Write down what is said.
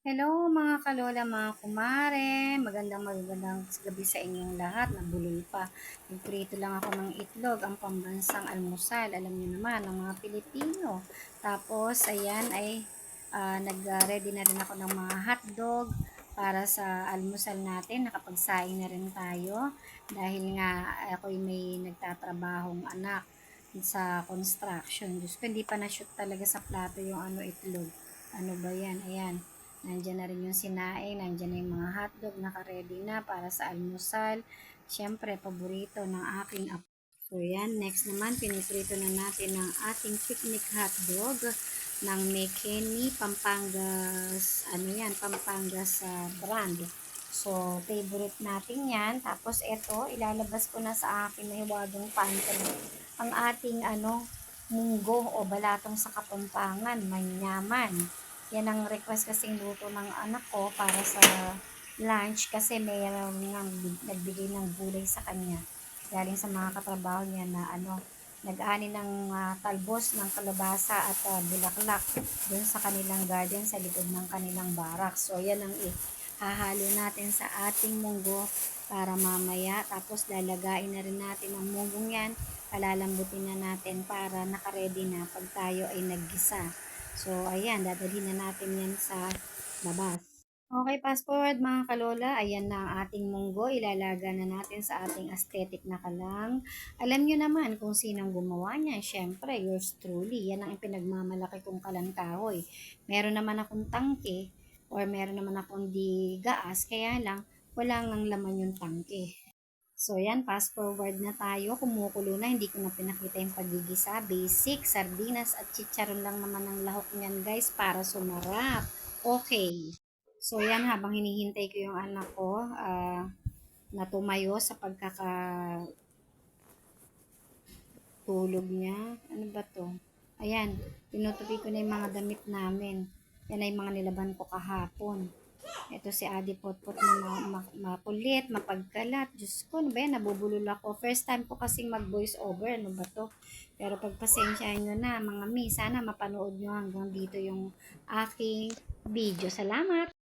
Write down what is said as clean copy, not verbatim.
Hello mga kalola, mga kumare. Magandang gabi sa inyong lahat. Nabulol pa. Nagprito lang ako ng itlog, ang pambansang almusal. Alam niyo naman, ang mga Pilipino. Tapos, ayan ay nag-ready na rin ako ng mga hotdog para sa almusal natin. Nakapagsaing na rin tayo dahil nga ako'y may nagtatrabahong anak sa construction. Diyos ko, hindi pa na-shoot talaga sa plato yung itlog. Ano ba yan? Ayan. Nandiyan na rin yung sinaing, nandiyan na yung mga hotdog, naka-ready na para sa almusal. Siyempre, paborito ng aking apo. So yan, next naman, piniprito na natin ang ating picnic hotdog ng McKinney, Pampangas, Pampangas brand. So, favorite natin yan. Tapos, ito, ilalabas ko na sa akin na hiwadong pantry. Ang ating, munggo o balatong sa Kapampangan, manyaman. Yan ang request kasing luto ng anak ko para sa lunch kasi mayroon nang nagbigay ng gulay sa kanya. Galing sa mga katrabaho niya na nag-ani ng talbos ng kalabasa at bulaklak dun sa kanilang garden sa likod ng kanilang barak. So yan ang hahalo natin sa ating munggo para mamaya. Tapos lalagain na rin natin ang munggong yan. Palalambutin na natin para nakaredy na pag tayo ay naggisa. So, ayan, dadalhin na natin yan sa labas. Okay, fast forward mga kalola. Ayan na ang ating munggo. Ilalaga na natin sa ating aesthetic na kalang. Alam nyo naman kung sinong gumawa niya. Siyempre, yours truly. Yan ang pinagmamalaki kong kalang kahoy. Meron naman akong tangke or meron naman akong di gaas. Kaya lang, wala ngang laman yung tangke. So, yan, fast forward na tayo. Kumukulo na, hindi ko na pinakita yung pagigisa. Basic, sardinas at chicharon lang naman ang lahok niyan, guys, para sumarap. Okay. So, yan, habang hinihintay ko yung anak ko na tumayo sa pagkakatulog niya. Ano ba to? Ayan, tinutupi ko na yung mga damit namin. Yan ay mga nilaban ko kahapon. Ito si Adi Potpot na makulit, mapagkalat. Diyos ko, ano ba yan? Nabubulol ako. First time ko kasing mag-voice over. Ano ba to? Pero pagpasensyahan nyo na, mga mi, sana mapanood nyo hanggang dito yung aking video. Salamat!